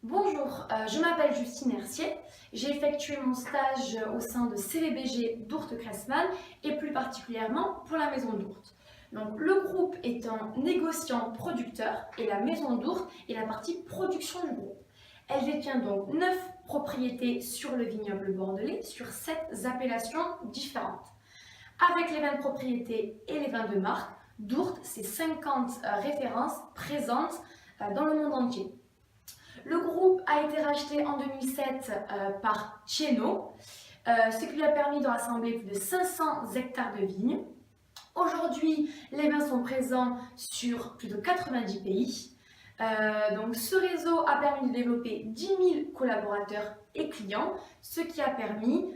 Bonjour, je m'appelle Justine Hercier. J'ai effectué mon stage au sein de CVBG d'Ourthe-Cressman et plus particulièrement pour la maison d'Ourthe. Donc, le groupe est un négociant producteur et la maison d'Ourthe est la partie production du groupe. Elle détient donc 9 propriétés sur le vignoble bordelais sur 7 appellations différentes. Avec les 20 propriétés et les 22 marques, d'Ourthe, c'est 50 références présentes dans le monde entier. Le groupe a été racheté en 2007 par Thiénot, ce qui lui a permis de rassembler plus de 500 hectares de vignes. Aujourd'hui, les vins sont présents sur plus de 90 pays. Donc, ce réseau a permis de développer 10 000 collaborateurs et clients, ce qui a permis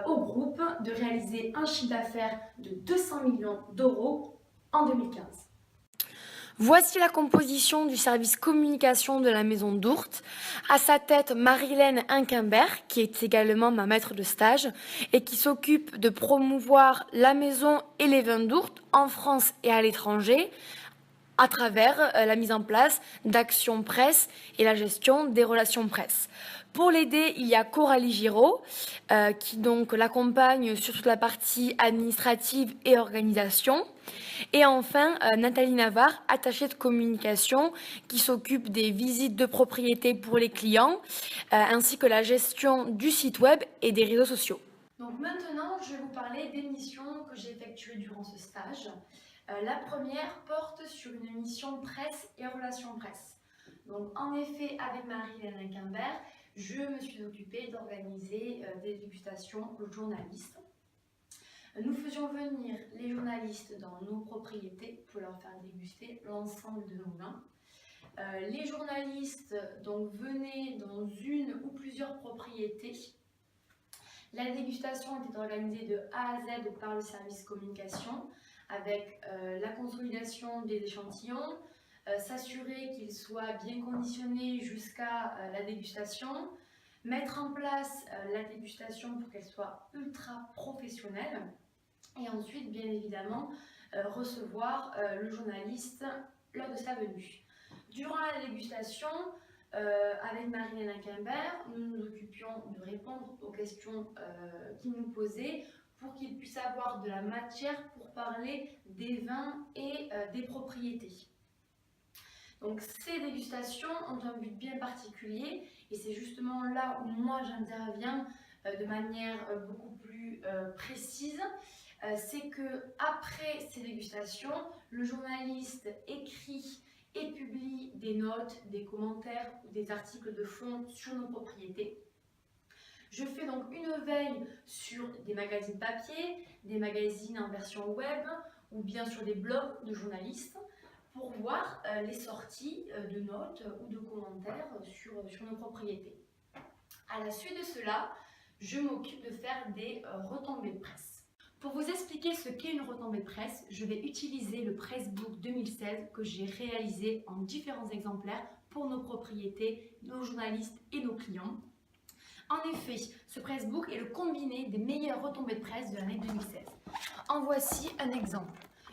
au groupe de réaliser un chiffre d'affaires de 200 millions d'euros en 2015. Voici la composition du service communication de la maison d'Ourthe. À sa tête, Marilène Inquimbert, qui est également ma maître de stage et qui s'occupe de promouvoir la maison et les vins d'Ourthe en France et à l'étranger à travers la mise en place d'actions presse et la gestion des relations presse. Pour l'aider, il y a Coralie Giraud, qui donc l'accompagne sur toute la partie administrative et organisation. Et enfin, Nathalie Navarre, attachée de communication, qui s'occupe des visites de propriété pour les clients, ainsi que la gestion du site web et des réseaux sociaux. Donc maintenant, je vais vous parler des missions que j'ai effectuées durant ce stage. La première porte sur une mission presse et relations presse. Donc en effet, avec Marie-Hélène Inquimbert, je me suis occupée d'organiser des dégustations journalistes. Nous faisions venir les journalistes dans nos propriétés pour leur faire déguster l'ensemble de nos vins. Les journalistes donc venaient dans une ou plusieurs propriétés. La dégustation était organisée de A à Z par le service communication avec la consolidation des échantillons, s'assurer qu'ils soient bien conditionnés jusqu'à la dégustation, mettre en place la dégustation pour qu'elle soit ultra professionnelle et ensuite, bien évidemment, recevoir le journaliste lors de sa venue. Durant la dégustation, avec Marie-Hélène Inquimbert, nous nous occupions de répondre aux questions qu'ils nous posaient pour qu'ils puissent avoir de la matière pour parler des vins et des propriétés. Donc ces dégustations ont un but bien particulier et c'est justement là où moi j'interviens de manière beaucoup plus précise. C'est que après ces dégustations, le journaliste écrit et publie des notes, des commentaires ou des articles de fond sur nos propriétés. Je fais donc une veille sur des magazines papier, des magazines en version web ou bien sur des blogs de journalistes pour voir les sorties de notes ou de commentaires sur nos propriétés. À la suite de cela, je m'occupe de faire des retombées de presse. Pour vous expliquer ce qu'est une retombée de presse, je vais utiliser le Pressbook 2016 que j'ai réalisé en différents exemplaires pour nos propriétés, nos journalistes et nos clients. En effet, ce Pressbook est le combiné des meilleures retombées de presse de l'année 2016. En voici un exemple.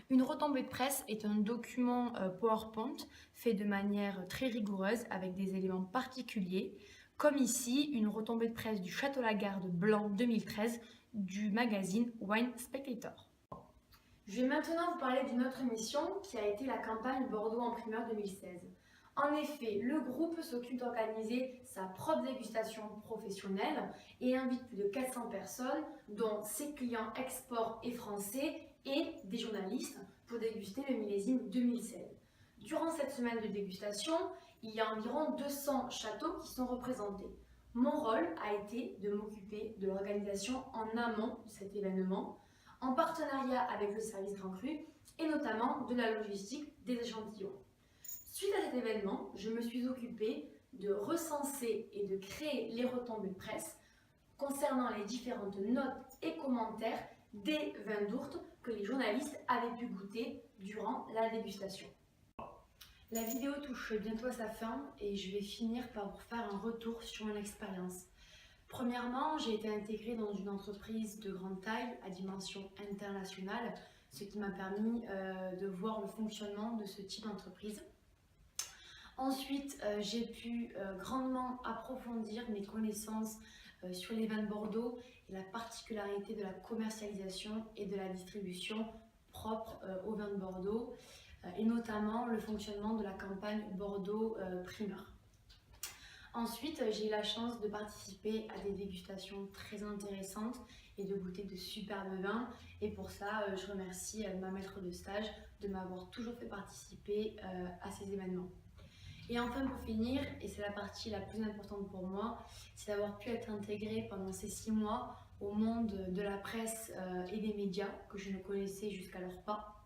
Une retombée de presse est un document PowerPoint fait de manière très rigoureuse avec des éléments particuliers, comme ici une retombée de presse du Château Lagarde Blanc 2013 du magazine Wine Spectator. Je vais maintenant vous parler d'une autre émission qui a été la campagne Bordeaux en primeur 2016. En effet, le groupe s'occupe d'organiser sa propre dégustation professionnelle et invite plus de 400 personnes, dont ses clients export et français et des journalistes, pour déguster le millésime 2016. Durant cette semaine de dégustation, il y a environ 200 châteaux qui sont représentés. Mon rôle a été de m'occuper de l'organisation en amont de cet événement, en partenariat avec le service Grand Cru et notamment de la logistique des échantillons. Suite à cet événement, je me suis occupée de recenser et de créer les retombées de presse concernant les différentes notes et commentaires des vins d'Ourthe que les journalistes avaient pu goûter durant la dégustation. La vidéo touche bientôt à sa fin et je vais finir par vous faire un retour sur mon expérience. Premièrement, j'ai été intégrée dans une entreprise de grande taille à dimension internationale, ce qui m'a permis de voir le fonctionnement de ce type d'entreprise. Ensuite, j'ai pu grandement approfondir mes connaissances sur les vins de Bordeaux et la particularité de la commercialisation et de la distribution propre aux vins de Bordeaux et notamment le fonctionnement de la campagne Bordeaux primeur. Ensuite, j'ai eu la chance de participer à des dégustations très intéressantes et de goûter de superbes vins. Et pour ça, je remercie ma maître de stage de m'avoir toujours fait participer à ces événements. Et enfin, pour finir, et c'est la partie la plus importante pour moi, c'est d'avoir pu être intégrée pendant ces 6 mois au monde de la presse et des médias que je ne connaissais jusqu'alors pas.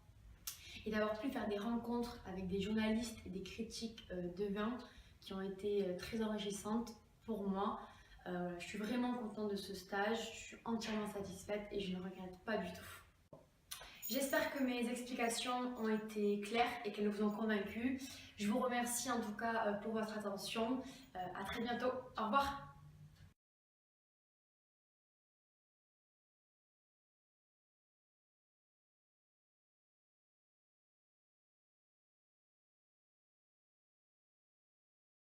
Et d'avoir pu faire des rencontres avec des journalistes et des critiques de vins qui ont été très enrichissantes pour moi. Je suis vraiment contente de ce stage, je suis entièrement satisfaite et je ne regrette pas du tout. J'espère que mes explications ont été claires et qu'elles vous ont convaincu. Je vous remercie en tout cas pour votre attention. À très bientôt. Au revoir.